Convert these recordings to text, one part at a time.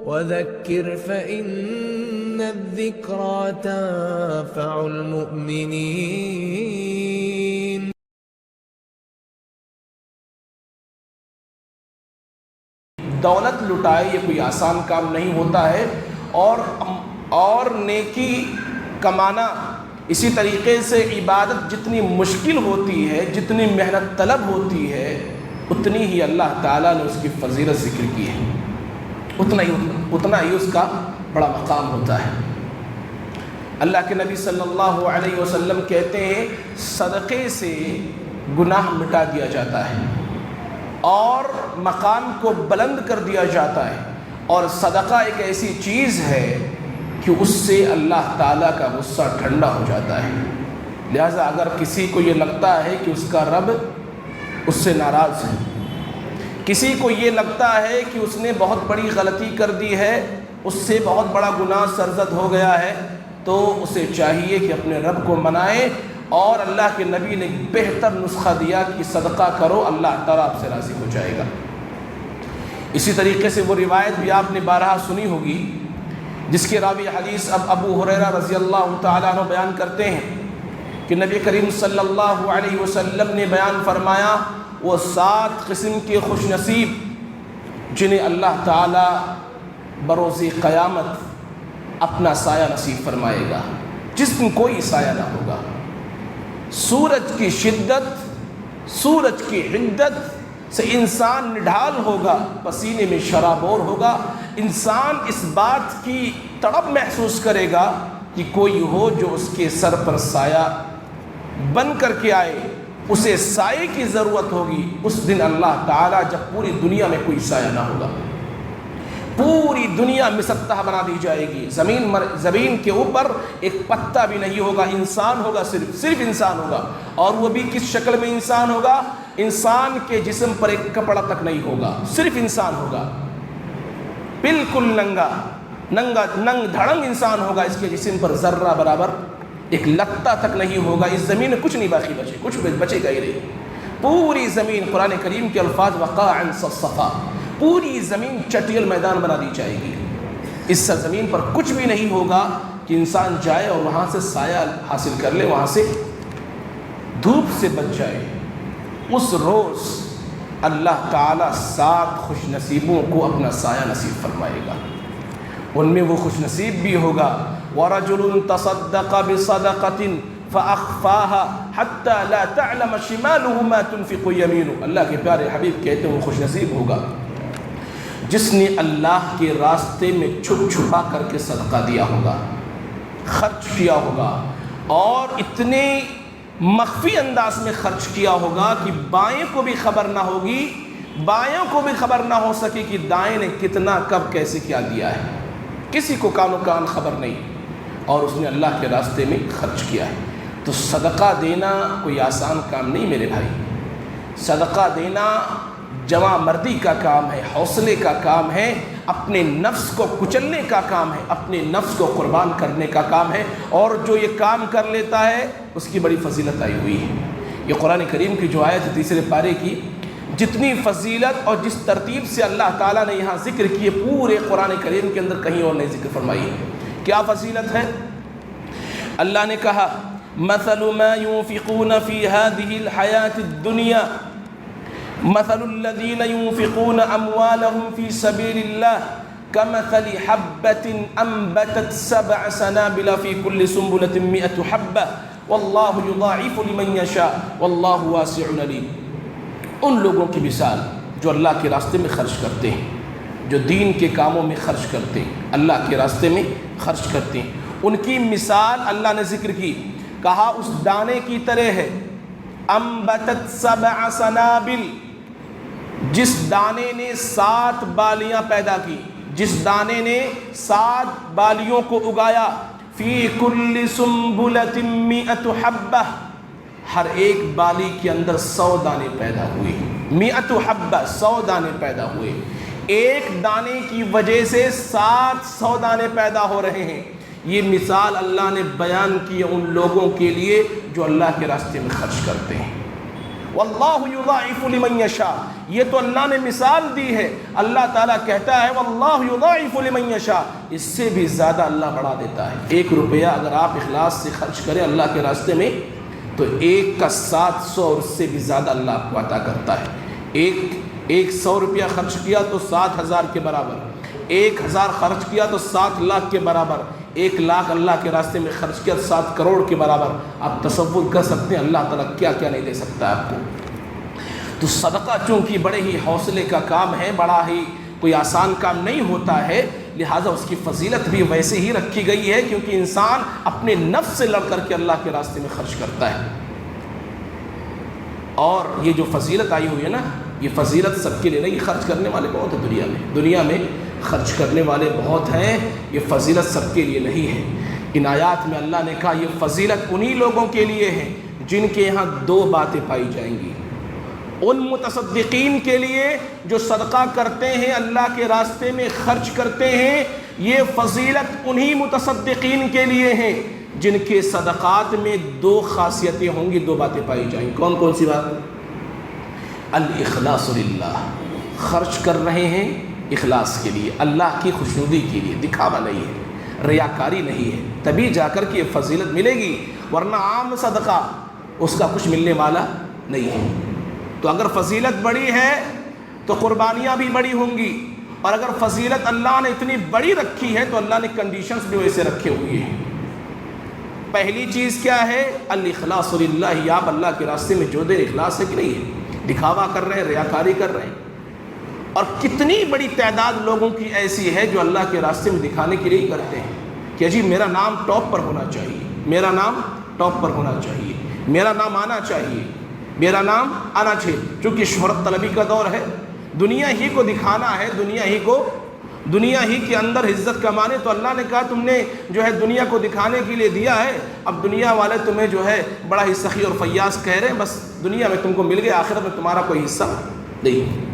وذكر فإن الذكرى تنفع المؤمنين. دولت لٹائے یہ کوئی آسان کام نہیں ہوتا ہے، اور نیکی کمانا اسی طریقے سے عبادت جتنی مشکل ہوتی ہے، جتنی محنت طلب ہوتی ہے، اتنی ہی اللہ تعالیٰ نے اس کی فضیلت ذکر کی ہے، اتنا ہی اس کا بڑا مقام ہوتا ہے۔ اللہ کے نبی صلی اللہ علیہ وسلم کہتے ہیں صدقے سے گناہ مٹا دیا جاتا ہے اور مقام کو بلند کر دیا جاتا ہے، اور صدقہ ایک ایسی چیز ہے کہ اس سے اللہ تعالیٰ کا غصہ ٹھنڈا ہو جاتا ہے۔ لہٰذا اگر کسی کو یہ لگتا ہے کہ اس کا رب اس سے ناراض ہے، کسی کو یہ لگتا ہے کہ اس نے بہت بڑی غلطی کر دی ہے، اس سے بہت بڑا گناہ سرزد ہو گیا ہے، تو اسے چاہیے کہ اپنے رب کو منائے، اور اللہ کے نبی نے بہتر نسخہ دیا کہ صدقہ کرو، اللہ تعالیٰ آپ سے راضی ہو جائے گا۔ اسی طریقے سے وہ روایت بھی آپ نے بارہا سنی ہوگی جس کے راوی حدیث اب ابو ہریرہ رضی اللہ تعالیٰ عنہ بیان کرتے ہیں کہ نبی کریم صلی اللہ علیہ وسلم نے بیان فرمایا وہ 7 قسم کے خوش نصیب جنہیں اللہ تعالیٰ بروز قیامت اپنا سایہ نصیب فرمائے گا، جس دن کوئی سایہ نہ ہوگا۔ سورج کی شدت، سورج کی حدت سے انسان نڈھال ہوگا، پسینے میں شرابور ہوگا، انسان اس بات کی تڑپ محسوس کرے گا کہ کوئی ہو جو اس کے سر پر سایہ بن کر کے آئے، اسے سائے کی ضرورت ہوگی۔ اس دن اللہ تعالیٰ جب پوری دنیا میں کوئی سایہ نہ ہوگا، پوری دنیا مسطح بنا دی جائے گی، زمین کے اوپر ایک پتا بھی نہیں ہوگا، انسان ہوگا، صرف انسان ہوگا، اور وہ بھی کس شکل میں انسان ہوگا؟ انسان کے جسم پر ایک کپڑا تک نہیں ہوگا، صرف انسان ہوگا، بالکل ننگ دھڑنگ انسان ہوگا، اس کے جسم پر ذرہ برابر ایک لتا تک نہیں ہوگا، اس زمین میں کچھ نہیں باقی بچے، کچھ بچے گا ہی نہیں، پوری زمین، قرآن کریم کے الفاظ وقاعا صفصفا، پوری زمین چٹیل میدان بنا دی جائے گی، اس سرزمین پر کچھ بھی نہیں ہوگا کہ انسان جائے اور وہاں سے سایہ حاصل کر لے، وہاں سے دھوپ سے بچ جائے۔ اس روز اللہ تعالیٰ 7 خوش نصیبوں کو اپنا سایہ نصیب فرمائے گا، ان میں وہ خوش نصیب بھی ہوگا وَرَجُلٌ تَصَدَّقَ بِصَدَقَةٍ فَأَخْفَاهَا حَتَّى لَا تَعْلَمَ شِمَالُهُ مَا تُنْفِقُ يَمِينُهُ۔ اللہ کے پیارے حبیب کہتے ہیں وہ خوش نصیب ہوگا جس نے اللہ کے راستے میں چھپ چھپا کر کے صدقہ دیا ہوگا، خرچ کیا ہوگا، اور اتنے مخفی انداز میں خرچ کیا ہوگا کہ بائیں کو بھی خبر نہ ہوگی، بائیں کو بھی خبر نہ ہو سکے کہ دائیں نے کتنا کب کیسے کیا دیا ہے، کسی کو کانو کان خبر نہیں، اور اس نے اللہ کے راستے میں خرچ کیا ہے۔ تو صدقہ دینا کوئی آسان کام نہیں میرے بھائی، صدقہ دینا جمع مردی کا کام ہے، حوصلے کا کام ہے، اپنے نفس کو کچلنے کا کام ہے، اپنے نفس کو قربان کرنے کا کام ہے، اور جو یہ کام کر لیتا ہے اس کی بڑی فضیلت آئی ہوئی ہے۔ یہ قرآن کریم کی جو آیت 3 پارے کی جتنی فضیلت اور جس ترتیب سے اللہ تعالیٰ نے یہاں ذکر کیے، پورے قرآن کریم کے اندر کہیں اور نہیں ذکر فرمائی ہے۔ کیا فضیلت ہے؟ اللہ نے کہا مثل ما ينفقون في هذه الحياة الدنيا مثل الذين ينفقون أموالهم في سبيل الله كمثل حبة أنبتت 7 سنابل في كل سنبلة 100 حبة والله يضاعف لمن يشاء والله واسع عليم۔ ان لوگوں کی مثال جو اللہ کے راستے میں خرچ کرتے ہیں، جو دین کے کاموں میں خرچ کرتے ہیں، اللہ کے راستے میں خرچ کرتے ہیں، ان کی مثال اللہ نے ذکر کی، کہا اس دانے کی طرح ہے، انبتت 7 سنابل، جس دانے نے 7 بالیاں پیدا کی، جس دانے نے 7 بالیوں کو اگایا، فی کل سنبلۃ 100 حبہ، ہر ایک بالی کے اندر 100 دانے پیدا ہوئے، 100 حبہ 100 دانے پیدا ہوئے، ایک دانے کی وجہ سے 700 دانے پیدا ہو رہے ہیں۔ یہ مثال اللہ نے بیان کی ان لوگوں کے لیے جو اللہ کے راستے میں خرچ کرتے ہیں، واللہ یضاعف لمن یشاء، یہ تو اللہ نے مثال دی ہے۔ اللہ تعالیٰ کہتا ہے واللہ یضاعف لمن یشاء، اس سے بھی زیادہ اللہ بڑھا دیتا ہے۔ 1 روپیہ اگر آپ اخلاص سے خرچ کریں اللہ کے راستے میں تو 1 کا 700 اور اس سے بھی زیادہ اللہ آپ کو عطا کرتا ہے۔ 100 روپیہ خرچ کیا تو 7,000 کے برابر، 1,000 خرچ کیا تو 7 لاکھ کے برابر، 1 لاکھ اللہ کے راستے میں خرچ کیا 7 کروڑ کے برابر۔ آپ تصور کر سکتے ہیں اللہ تعالیٰ کیا کیا نہیں دے سکتا ہے آپ کو۔ تو صدقہ چونکہ بڑے ہی حوصلے کا کام ہے، بڑا ہی کوئی آسان کام نہیں ہوتا ہے، لہٰذا اس کی فضیلت بھی ویسے ہی رکھی گئی ہے، کیونکہ انسان اپنے نفس سے لڑ کر کے اللہ کے راستے میں خرچ کرتا ہے۔ اور یہ جو فضیلت آئی ہوئی ہے نا، یہ فضیلت سب کے لیے نہیں، خرچ کرنے والے بہت ہیں دنیا میں خرچ کرنے والے بہت ہیں، یہ فضیلت سب کے لیے نہیں ہے۔ ان آیات میں اللہ نے کہا یہ فضیلت انہی لوگوں کے لیے ہے جن کے یہاں 2 باتیں پائی جائیں گی۔ ان متصدقین کے لیے جو صدقہ کرتے ہیں، اللہ کے راستے میں خرچ کرتے ہیں، یہ فضیلت انہی متصدقین کے لیے ہیں جن کے صدقات میں 2 خاصیتیں ہوں گی، 2 باتیں پائی جائیں گی۔ کون کون سی بات؟ الاخلاص للہ، خرچ کر رہے ہیں اخلاص کے لیے، اللہ کی خوشنودی کے لیے، دکھاوا نہیں ہے، ریاکاری نہیں ہے، تبھی جا کر کے یہ فضیلت ملے گی، ورنہ عام صدقہ اس کا کچھ ملنے والا نہیں ہے۔ تو اگر فضیلت بڑی ہے تو قربانیاں بھی بڑی ہوں گی، اور اگر فضیلت اللہ نے اتنی بڑی رکھی ہے تو اللہ نے کنڈیشنز بھی ویسے رکھے ہوئے ہیں۔ پہلی چیز کیا ہے؟ الاخلاص للہ، آپ اللہ کے راستے میں جو دیر اخلاص ہے کہ نہیں ہے، دکھاوا کر رہے ہیں، ریاکاری کر رہے ہیں۔ اور کتنی بڑی تعداد لوگوں کی ایسی ہے جو اللہ کے راستے میں دکھانے کے لیے کرتے ہیں کہ جی میرا نام ٹاپ پر ہونا چاہیے، میرا نام ٹاپ پر ہونا چاہیے، میرا نام آنا چاہیے، میرا نام آنا چاہیے۔ چونکہ شہرت طلبی کا دور ہے، دنیا ہی کو دکھانا ہے، دنیا ہی کے اندر عزت کمانے، تو اللہ نے کہا تم نے جو ہے دنیا کو دکھانے کے لیے دیا ہے، اب دنیا والے تمہیں جو ہے بڑا ہی سخی اور فیاض کہہ رہے ہیں، بس دنیا میں تم کو مل گیا، آخرت میں تمہارا کوئی حصہ نہیں۔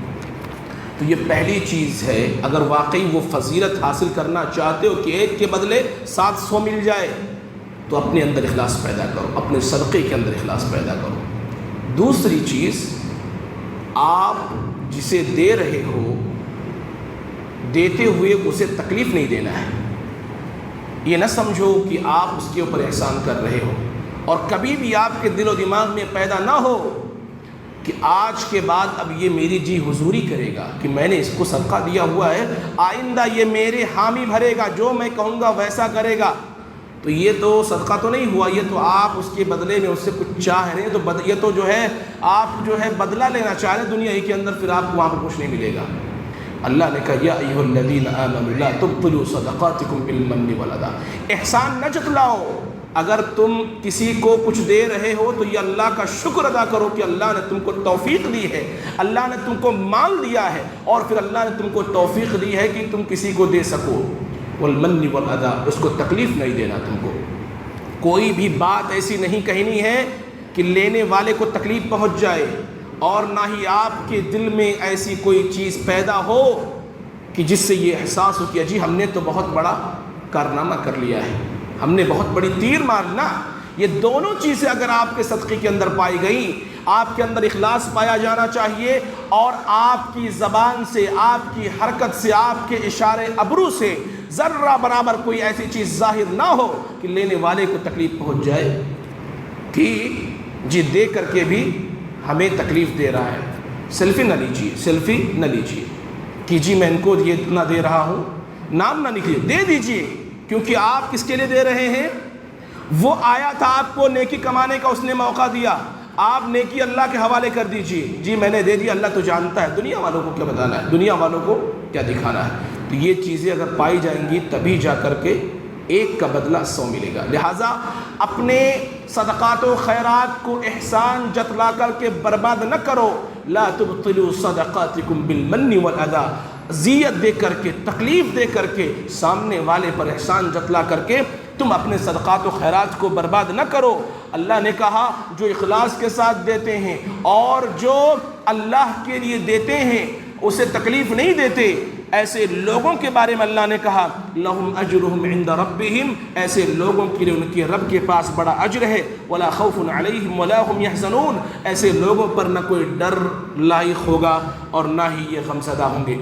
تو یہ پہلی چیز ہے، اگر واقعی وہ فضیلت حاصل کرنا چاہتے ہو کہ 1 کے بدلے 700 مل جائے تو اپنے اندر اخلاص پیدا کرو، اپنے صدقے کے اندر اخلاص پیدا کرو۔ دوسری چیز، آپ جسے دے رہے ہو، دیتے ہوئے اسے تکلیف نہیں دینا ہے۔ یہ نہ سمجھو کہ آپ اس کے اوپر احسان کر رہے ہو، اور کبھی بھی آپ کے دل و دماغ میں پیدا نہ ہو کہ آج کے بعد اب یہ میری جی حضوری کرے گا کہ میں نے اس کو صدقہ دیا ہوا ہے، آئندہ یہ میرے حامی بھرے گا، جو میں کہوں گا ویسا کرے گا، تو یہ تو صدقہ تو نہیں ہوا، یہ تو آپ اس کے بدلے میں اس سے کچھ چاہ رہے ہیں، تو یہ تو جو ہے آپ جو ہے بدلہ لینا چاہ رہے ہیں دنیا ہی کے اندر، پھر آپ کو وہاں پر کچھ نہیں ملے گا۔ اللہ نے کہا یا ایھا الذین آمنوا لا تبطلوا صدقاتکم بالمن والاذی، احسان نہ جتلاؤ، اگر تم کسی کو کچھ دے رہے ہو تو یہ اللہ کا شکر ادا کرو کہ اللہ نے تم کو توفیق دی ہے، اللہ نے تم کو مال دیا ہے، اور پھر اللہ نے تم کو توفیق دی ہے کہ تم کسی کو دے سکو۔ والمن والاذی، اس کو تکلیف نہیں دینا، تم کو کوئی بھی بات ایسی نہیں کہنی ہے کہ لینے والے کو تکلیف پہنچ جائے، اور نہ ہی آپ کے دل میں ایسی کوئی چیز پیدا ہو کہ جس سے یہ احساس ہو کہ جی ہم نے تو بہت بڑا کارنامہ کر لیا ہے، ہم نے بہت بڑی تیر مارنا۔ یہ دونوں چیزیں اگر آپ کے صدقے کے اندر پائی گئیں، آپ کے اندر اخلاص پایا جانا چاہیے، اور آپ کی زبان سے، آپ کی حرکت سے، آپ کے اشارے ابرو سے ذرہ برابر کوئی ایسی چیز ظاہر نہ ہو کہ لینے والے کو تکلیف پہنچ جائے کہ جی دے کر کے بھی ہمیں تکلیف دے رہا ہے۔ سیلفی نہ لیجیے کہ جی میں ان کو یہ اتنا دے رہا ہوں، نام نہ لکھیے، دے دیجیے، کیونکہ آپ کس کے لیے دے رہے ہیں؟ وہ آیا تھا آپ کو نیکی کمانے کا، اس نے موقع دیا، آپ نیکی اللہ کے حوالے کر دیجیے، جی میں نے دے دیا، اللہ تو جانتا ہے، دنیا والوں کو کیا بتانا ہے، دنیا والوں کو کیا دکھانا ہے۔ تو یہ چیزیں اگر پائی جائیں گی تبھی جا کر کے 1 کا بدلہ 100 ملے گا۔ لہٰذا اپنے صدقات و خیرات کو احسان جتلا کر کے برباد نہ کرو، لا تبطلوا صدقاتکم بالمن والاذی، اذیت دے کر کے، تکلیف دے کر کے، سامنے والے پر احسان جتلا کر کے تم اپنے صدقات و خیرات کو برباد نہ کرو۔ اللہ نے کہا جو اخلاص کے ساتھ دیتے ہیں اور جو اللہ کے لیے دیتے ہیں، اسے تکلیف نہیں دیتے، ایسے لوگوں کے بارے میں اللہ نے کہا لہم اجرہم عند ربہم، ایسے لوگوں کے لیے ان کے رب کے پاس بڑا اجر ہے، ولا خوف علیہم ولا هم يحزنون، ایسے لوگوں پر نہ کوئی ڈر لاحق ہوگا اور نہ ہی یہ غمزدہ ہوں گے۔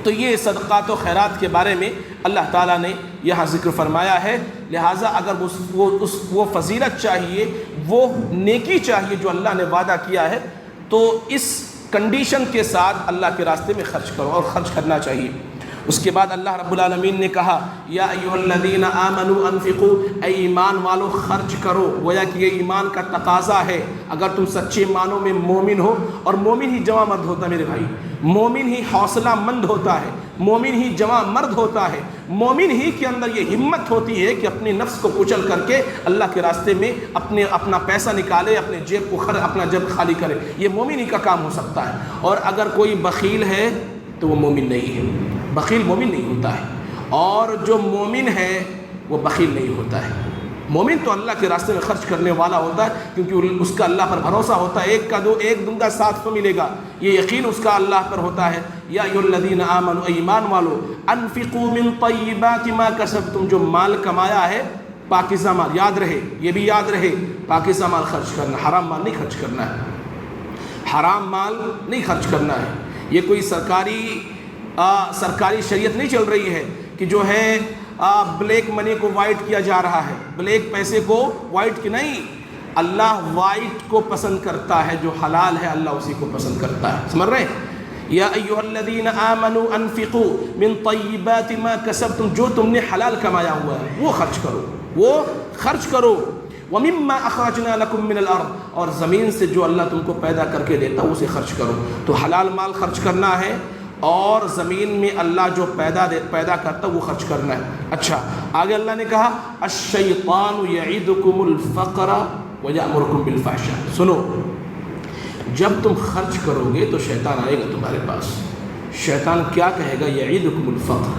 تو یہ صدقات و خیرات کے بارے میں اللہ تعالیٰ نے یہاں ذکر فرمایا ہے، لہٰذا اگر وہ فضیلت چاہیے، وہ نیکی چاہیے جو اللہ نے وعدہ کیا ہے، تو اس کنڈیشن کے ساتھ اللہ کے راستے میں خرچ کرو اور خرچ کرنا چاہیے۔ اس کے بعد اللہ رب العالمین نے کہا یا ایھا الذین آمنوا انفقوا، اے ایمان والو خرچ کرو، گویا کہ یہ ایمان کا تقاضا ہے۔ اگر تم سچے معنوں میں مومن ہو، اور مومن ہی جواں مرد ہوتا ہے میرے بھائی، مومن ہی حوصلہ مند ہوتا ہے، مومن ہی جواں مرد ہوتا ہے، مومن ہی کے اندر یہ ہمت ہوتی ہے کہ اپنے نفس کو کچل کر کے اللہ کے راستے میں اپنا پیسہ نکالے، اپنے جیب کو اپنا جیب خالی کرے، یہ مومن ہی کا کام ہو سکتا ہے۔ اور اگر کوئی بخیل ہے تو وہ مومن نہیں ہے، بخیل مومن نہیں ہوتا ہے، اور جو مومن ہے وہ بخیل نہیں ہوتا ہے۔ مومن تو اللہ کے راستے میں خرچ کرنے والا ہوتا ہے، کیونکہ اس کا اللہ پر بھروسہ ہوتا ہے، ایک کا دو، ایک دن کا 700 ملے گا، یہ یقین اس کا اللہ پر ہوتا ہے۔ یا ایھا الذین آمنوا، ایمان والو، انفقوا من طیبات ما کسبتم، جو مال کمایا ہے پاکیزہ مال، یاد رہے، یہ بھی یاد رہے، پاکیزہ مال خرچ کرنا، حرام مال نہیں خرچ کرنا ہے، حرام مال نہیں خرچ کرنا ہے۔ یہ کوئی سرکاری شریعت نہیں چل رہی ہے کہ جو ہے بلیک منی کو وائٹ کیا جا رہا ہے، بلیک پیسے کو وائٹ کی نہیں، اللہ وائٹ کو پسند کرتا ہے، جو حلال ہے اللہ اسی کو پسند کرتا ہے، سمجھ رہے ہیں؟ یا ایھا الذین آمنوا انفقوا من طیبات ما کسبتم، جو تم نے حلال کمایا ہوا ہے وہ خرچ کرو، وہ خرچ کرو۔ وَمِمَّا أَخْرَجْنَا لَكُم مِّنَ الْأَرْضِ، اور زمین سے جو اللہ تم کو پیدا کر کے دیتا اسے خرچ کرو۔ تو حلال مال خرچ کرنا ہے، اور زمین میں اللہ جو پیدا کرتا وہ خرچ کرنا ہے۔ اچھا، آگے اللہ نے کہا الشیطان یعدکم الفقر ویأمرکم بالفحشاء، سنو، جب تم خرچ کرو گے تو شیطان آئے گا تمہارے پاس، شیطان کیا کہے گا؟ یعدکم الفقر،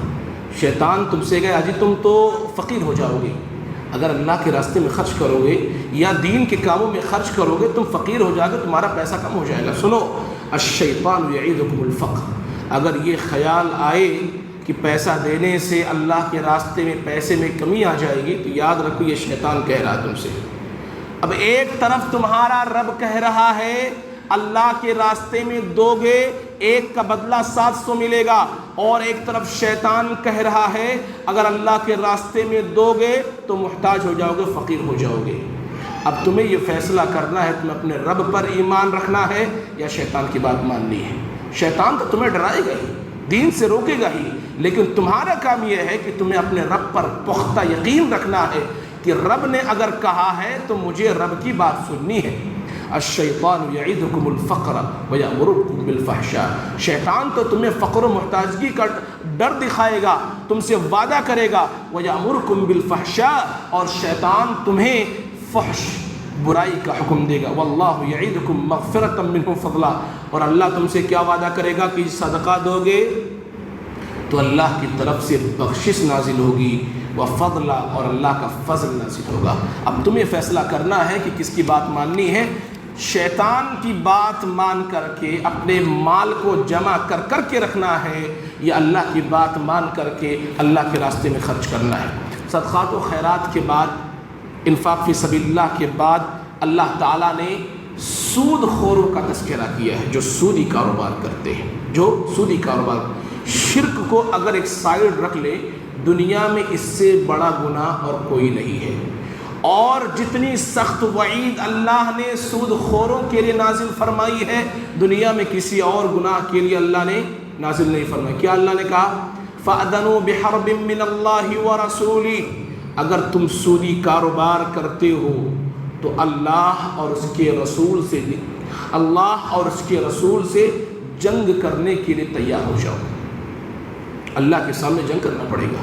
شیطان تم سے کہے گا جی تم تو فقیر ہو جاؤ گے، اگر اللہ کے راستے میں خرچ کرو گے یا دین کے کاموں میں خرچ کرو گے تم فقیر ہو جاؤ گے، تمہارا پیسہ کم ہو جائے گا۔ سنو، الشیطان یعدکم الفقر، اگر یہ خیال آئے کہ پیسہ دینے سے اللہ کے راستے میں پیسے میں کمی آ جائے گی، تو یاد رکھو یہ شیطان کہہ رہا ہے تم سے۔ اب ایک طرف تمہارا رب کہہ رہا ہے اللہ کے راستے میں دو گے ایک کا بدلہ 700 ملے گا، اور ایک طرف شیطان کہہ رہا ہے اگر اللہ کے راستے میں دو گے تو محتاج ہو جاؤ گے، فقیر ہو جاؤ گے۔ اب تمہیں یہ فیصلہ کرنا ہے، تمہیں اپنے رب پر ایمان رکھنا ہے یا شیطان کی بات ماننی ہے۔ شیطان تو تمہیں ڈرائے گا ہی، دین سے روکے گا ہی، لیکن تمہارا کام یہ ہے کہ تمہیں اپنے رب پر پختہ یقین رکھنا ہے کہ رب نے اگر کہا ہے تو مجھے رب کی بات سننی ہے۔ الشیطان یعدکم الفقر ویأمرکم بالفحشاء، شیطان تو تمہیں فقر و محتاجگی کا ڈر دکھائے گا، تم سے وعدہ کرے گا، ویأمرکم بالفحشاء، اور شیطان تمہیں فحش برائی کا حکم دے گا۔ واللہ یعدکم مغفرۃ منہ فضلا، اور اللہ تم سے کیا وعدہ کرے گا کہ صدقہ دو گے تو اللہ کی طرف سے بخشش نازل ہوگی، وفضلا، اور اللہ کا فضل نازل ہوگا۔ اب تمہیں فیصلہ کرنا ہے کہ کس کی بات ماننی ہے، شیطان کی بات مان کر کے اپنے مال کو جمع کر کر کے رکھنا ہے، یا اللہ کی بات مان کر کے اللہ کے راستے میں خرچ کرنا ہے۔ صدقات و خیرات کے بعد، انفاق فی سبیل اللہ کے بعد، اللہ تعالیٰ نے سود خوروں کا تذکرہ کیا ہے، جو سودی کاروبار کرتے ہیں، جو سودی کاروبار۔ شرک کو اگر ایک سائیڈ رکھ لے، دنیا میں اس سے بڑا گناہ اور کوئی نہیں ہے، اور جتنی سخت وعید اللہ نے سود خوروں کے لیے نازل فرمائی ہے، دنیا میں کسی اور گناہ کے لیے اللہ نے نازل نہیں فرمائی۔ کیا اللہ نے کہا؟ فَأَذَنُوا بِحَرْبٍ مِّنَ اللَّهِ وَرَسُولِهِ، اگر تم سودی کاروبار کرتے ہو تو اللہ اور اس کے رسول سے جنگ کرنے کے لیے تیار ہو جاؤ۔ اللہ کے سامنے جنگ کرنا پڑے گا،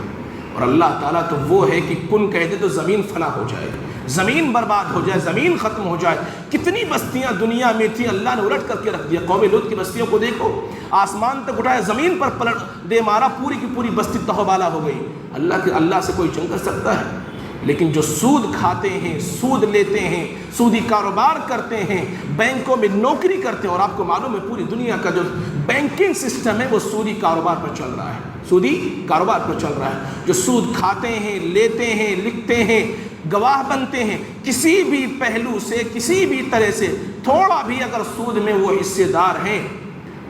اور اللہ تعالیٰ تو وہ ہے کہ کن کہہ دے تو زمین فنا ہو جائے، زمین برباد ہو جائے، زمین ختم ہو جائے۔ کتنی بستیاں دنیا میں تھیں اللہ نے الٹ کر کے رکھ دیا۔ قوم لوط کی بستیوں کو دیکھو، آسمان تک اٹھایا، زمین پر پلٹ دے مارا، پوری کی پوری بستی تہوبالا ہو گئی۔ اللہ سے کوئی جنگ کر سکتا ہے؟ لیکن جو سود کھاتے ہیں، سود لیتے ہیں، سودی کاروبار کرتے ہیں، بینکوں میں نوکری کرتے ہیں، اور آپ کو معلوم ہے پوری دنیا کا جو بینکنگ سسٹم ہے وہ سودی کاروبار پر چل رہا ہے، سودی کاروبار پر چل رہا ہے۔ جو سود کھاتے ہیں، لیتے ہیں، لکھتے ہیں، گواہ بنتے ہیں، کسی بھی پہلو سے، کسی بھی طرح سے تھوڑا بھی اگر سود میں وہ حصے دار ہیں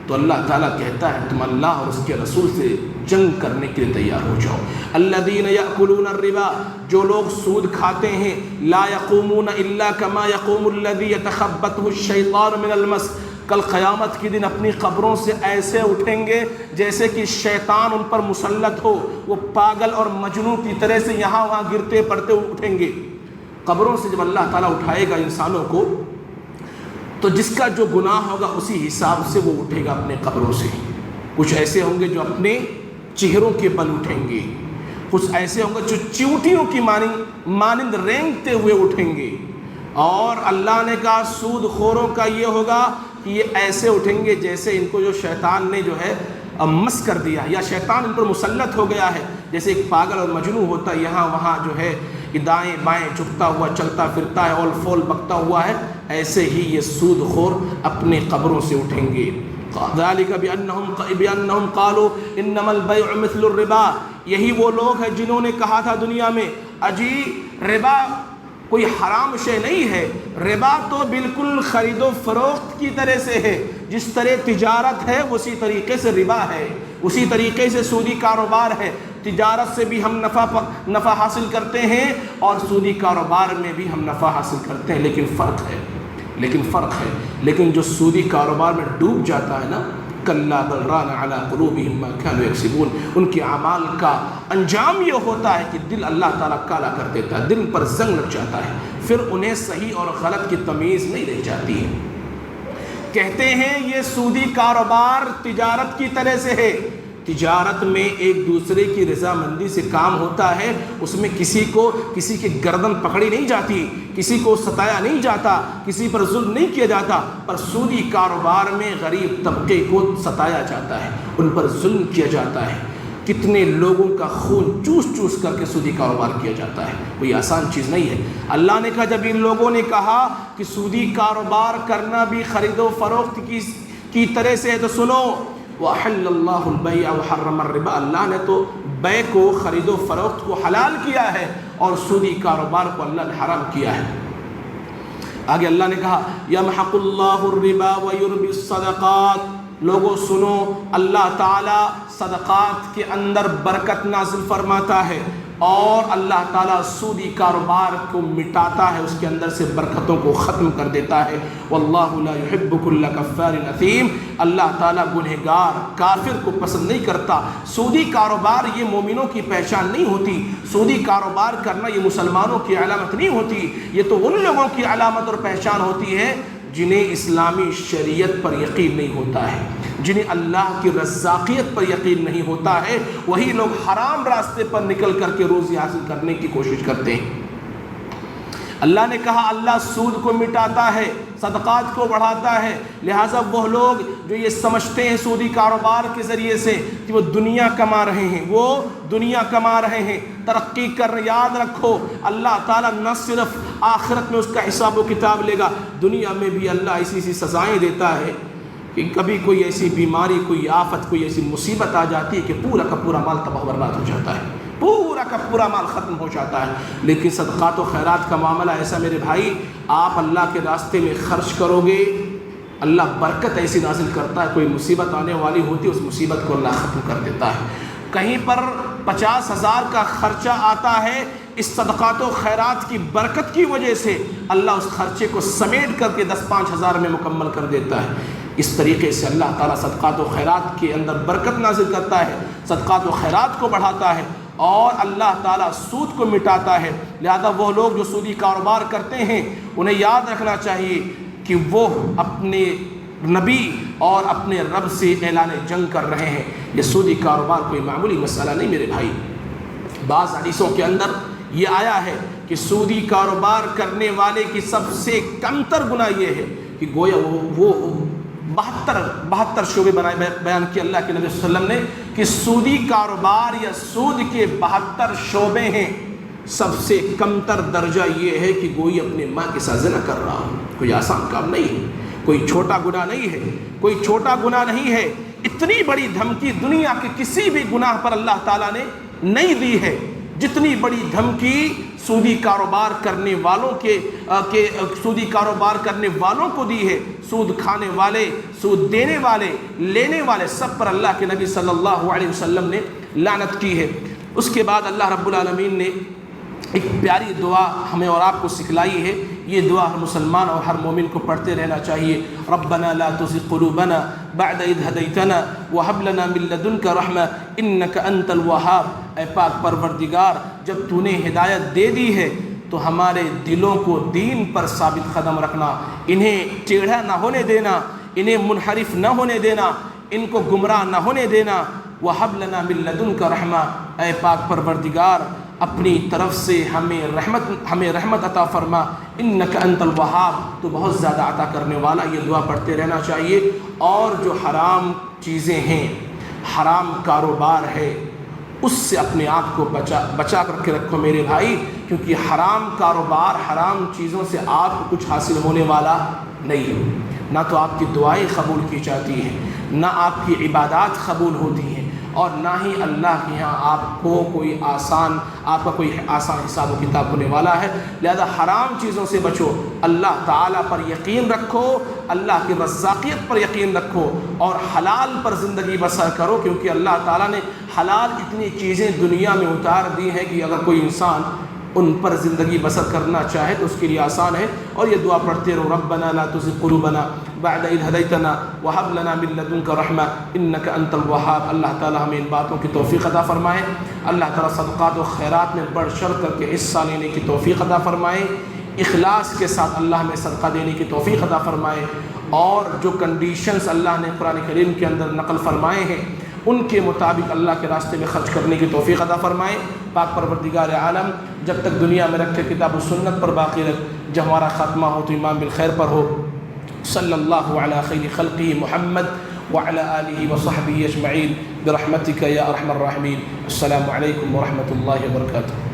تو اللہ تعالیٰ کہتا ہے تم اللہ اور اس کے رسول سے جنگ کرنے کے لیے تیار ہو جاؤ۔ الذین یأکلون الربا، جو لوگ سود کھاتے ہیں، لا یقومون الا کما یقوم الذی یتخبطہ الشیطان من المس، کل قیامت کے دن اپنی قبروں سے ایسے اٹھیں گے جیسے کہ شیطان ان پر مسلط ہو، وہ پاگل اور مجنوں کی طرح سے یہاں وہاں گرتے پڑتے اٹھیں گے۔ قبروں سے جب اللہ تعالیٰ اٹھائے گا انسانوں کو تو جس کا جو گناہ ہوگا اسی حساب سے وہ اٹھے گا اپنے قبروں سے۔ کچھ ایسے ہوں گے جو اپنے چہروں کے بل اٹھیں گے، کچھ ایسے ہوں گے جو چیونٹیوں کی مانند رینگتے ہوئے اٹھیں گے، اور اللہ نے کہا سود خوروں کا یہ ہوگا کہ یہ ایسے اٹھیں گے جیسے ان کو جو شیطان نے جو ہے مس کر دیا، یا شیطان ان پر مسلط ہو گیا ہے، جیسے ایک پاگل اور مجنوں ہوتا ہے یہاں وہاں جو ہے دائیں بائیں جھکتا ہوا چلتا پھرتا ہے، اول فول بکتا ہوا ہے، ایسے ہی یہ سود خور اپنے قبروں سے اٹھیں گے۔ ذالک بأنہم قالوا انما البیع مثل الربا، یہی وہ لوگ ہیں جنہوں نے کہا تھا دنیا میں اجی ربا کوئی حرام شے نہیں ہے، ربا تو بالکل خرید و فروخت کی طرح سے ہے، جس طرح تجارت ہے اسی طریقے سے ربا ہے، اسی طریقے سے سودی کاروبار ہے۔ تجارت سے بھی ہم نفع حاصل کرتے ہیں اور سودی کاروبار میں بھی ہم نفع حاصل کرتے ہیں، لیکن فرق ہے، لیکن جو سودی کاروبار میں ڈوب جاتا ہے نا، کلا بل ران علی قلوبہم ما کانوا یکسبون، ان کے اعمال کا انجام یہ ہوتا ہے کہ دل اللہ تعالیٰ کالا کر دیتا ہے، دل پر زنگ لگ جاتا ہے، پھر انہیں صحیح اور غلط کی تمیز نہیں رہ جاتی ہے۔ کہتے ہیں یہ سودی کاروبار تجارت کی طرح سے ہے، تجارت میں ایک دوسرے کی رضامندی سے کام ہوتا ہے، اس میں کسی کی گردن پکڑی نہیں جاتی، کسی کو ستایا نہیں جاتا، کسی پر ظلم نہیں کیا جاتا، پر سودی کاروبار میں غریب طبقے کو ستایا جاتا ہے، ان پر ظلم کیا جاتا ہے، کتنے لوگوں کا خون چوس چوس کر کے سودی کاروبار کیا جاتا ہے، کوئی آسان چیز نہیں ہے۔ اللہ نے کہا جب ان لوگوں نے کہا کہ سودی کاروبار کرنا بھی خرید و فروخت کی طرح سے ہے تو سنو، وَأَحَلَّ اللَّهُ الْبَيْعَ وَحَرَّمَ الرِّبَا، اللہ نے تو بیع کو، خرید و فروخت کو حلال کیا ہے اور سودی کاروبار کو اللہ نے حرام کیا ہے۔ آگے اللہ نے کہا يَمْحَقُ اللَّهُ الرِّبَا وَيُرْبِي الصَّدَقَاتِ، لوگوں سنو، اللہ تعالیٰ صدقات کے اندر برکت نازل فرماتا ہے اور اللہ تعالیٰ سودی کاروبار کو مٹاتا ہے، اس کے اندر سے برکتوں کو ختم کر دیتا ہے۔ واللہ لا يحب كل كفار اثیم، اللہ تعالیٰ گنہگار کافر کو پسند نہیں کرتا۔ سودی کاروبار یہ مومنوں کی پہچان نہیں ہوتی، سودی کاروبار کرنا یہ مسلمانوں کی علامت نہیں ہوتی، یہ تو ان لوگوں کی علامت اور پہچان ہوتی ہے جنہیں اسلامی شریعت پر یقین نہیں ہوتا ہے، جنہیں اللہ کی رزاقیت پر یقین نہیں ہوتا ہے، وہی لوگ حرام راستے پر نکل کر کے روزی حاصل کرنے کی کوشش کرتے ہیں۔ اللہ نے کہا اللہ سود کو مٹاتا ہے، صدقات کو بڑھاتا ہے، لہٰذا وہ لوگ جو یہ سمجھتے ہیں سودی کاروبار کے ذریعے سے کہ وہ دنیا کما رہے ہیں، وہ دنیا کما رہے ہیں، ترقی کر رہے، یاد رکھو اللہ تعالیٰ نہ صرف آخرت میں اس کا حساب و کتاب لے گا، دنیا میں بھی اللہ ایسی سزائیں دیتا ہے کہ کبھی کوئی ایسی بیماری، کوئی آفت، کوئی ایسی مصیبت آ جاتی ہے کہ پورا کا پورا مال تباہ برباد ہو جاتا ہے، پورا کا پورا مال ختم ہو جاتا ہے۔ لیکن صدقات و خیرات کا معاملہ ایسا میرے بھائی، آپ اللہ کے راستے میں خرچ کرو گے، اللہ برکت ایسی نازل کرتا ہے، کوئی مصیبت آنے والی ہوتی ہے اس مصیبت کو اللہ ختم کر دیتا ہے۔ کہیں پر 50,000 کا خرچہ آتا ہے، اس صدقات و خیرات کی برکت کی وجہ سے اللہ اس خرچے کو سمیٹ کر کے 10-5 ہزار میں مکمل کر دیتا ہے۔ اس طریقے سے اللہ تعالیٰ صدقات و خیرات کے اندر برکت نازل کرتا ہے، صدقات و خیرات کو بڑھاتا ہے اور اللہ تعالیٰ سود کو مٹاتا ہے۔ لہذا وہ لوگ جو سودی کاروبار کرتے ہیں انہیں یاد رکھنا چاہیے کہ وہ اپنے نبی اور اپنے رب سے اعلان جنگ کر رہے ہیں۔ یہ سودی کاروبار کوئی معمولی مسئلہ نہیں میرے بھائی۔ بعض حدیثوں کے اندر یہ آیا ہے کہ سودی کاروبار کرنے والے کی سب سے کمتر گناہ یہ ہے کہ گویا وہ 72 شعبے بیان کیے اللہ کے نبی صلی اللہ علیہ وسلم نے کہ سودی کاروبار یا سود کے 72 شعبے ہیں۔ سب سے کمتر درجہ یہ ہے کہ کوئی اپنے ماں کے ساتھ زنا کر رہا ہو۔ کوئی آسان کام نہیں ہے، کوئی چھوٹا گناہ نہیں ہے، کوئی چھوٹا گناہ نہیں ہے۔ اتنی بڑی دھمکی دنیا کے کسی بھی گناہ پر اللہ تعالیٰ نے نہیں دی ہے جتنی بڑی دھمکی سودی کاروبار کرنے والوں سودی کاروبار کرنے والوں کو دی ہے۔ سود کھانے والے، سود دینے والے، لینے والے، سب پر اللہ کے نبی صلی اللہ علیہ وسلم نے لعنت کی ہے۔ اس کے بعد اللہ رب العالمین نے ایک پیاری دعا ہمیں اور آپ کو سکھلائی ہے۔ یہ دعا ہر مسلمان اور ہر مومن کو پڑھتے رہنا چاہیے۔ ربنا لا تزغ قلوبنا بعد اذ ہدیتنا وہب لنا من لدنک رحمہ انک انت الوہاب۔ اے پاک پروردگار، جب تو نے ہدایت دے دی ہے تو ہمارے دلوں کو دین پر ثابت قدم رکھنا، انہیں ٹیڑھا نہ ہونے دینا، انہیں منحرف نہ ہونے دینا، ان کو گمراہ نہ ہونے دینا۔ وہب لنا من لدنک رحمہ، اے پاک پروردگار اپنی طرف سے ہمیں رحمت عطا فرما، انک انت الوہاب، تو بہت زیادہ عطا کرنے والا۔ یہ دعا پڑھتے رہنا چاہیے۔ اور جو حرام چیزیں ہیں، حرام کاروبار ہے، اس سے اپنے آپ کو بچا کر کے رکھو میرے بھائی، کیونکہ حرام کاروبار، حرام چیزوں سے آپ کو کچھ حاصل ہونے والا نہیں ہے۔ نہ تو آپ کی دعائیں قبول کی جاتی ہیں، نہ آپ کی عبادات قبول ہوتی ہیں، اور نہ ہی اللہ کے یہاں آپ کا کوئی آسان حساب و کتاب ہونے والا ہے۔ لہذا حرام چیزوں سے بچو، اللہ تعالیٰ پر یقین رکھو، اللہ کی رزاقیت پر یقین رکھو، اور حلال پر زندگی بسر کرو، کیونکہ اللہ تعالیٰ نے حلال اتنی چیزیں دنیا میں اتار دی ہیں کہ اگر کوئی انسان ان پر زندگی بسر کرنا چاہے تو اس کے لیے آسان ہے۔ اور یہ دعا پڑھتے رہو، ربنا لا تزغ قلوبنا بعد اذ ہدیتنا وہب لنا من لدنک رحمہ انک انت الوہاب۔ اللہ تعالیٰ ہمیں ان باتوں کی توفیق عطا فرمائے۔ اللہ تعالیٰ صدقات و خیرات میں بڑھ چڑھ کر کے حصہ لینے کی توفیق عطا فرمائے۔ اخلاص کے ساتھ اللہ ہمیں صدقہ دینے کی توفیق عطا فرمائے، اور جو کنڈیشنز اللہ نے قرآن کریم کے اندر نقل فرمائے ہیں ان کے مطابق اللہ کے راستے میں خرچ کرنے کی توفیق عطا فرمائے۔ پاک پروردگار عالم جب تک دنیا میں رکھے کتاب و سنت پر باقی رکھ، جب ہمارا خاتمہ ہو تو امام بالخیر پر ہو۔ صلی اللہ علی خیر خلقہ محمد وعلی آلہ وصحبہ اجمعین برحمتک یا ارحم الراحمین۔ السلام علیکم ورحمۃ اللہ وبرکاتہ۔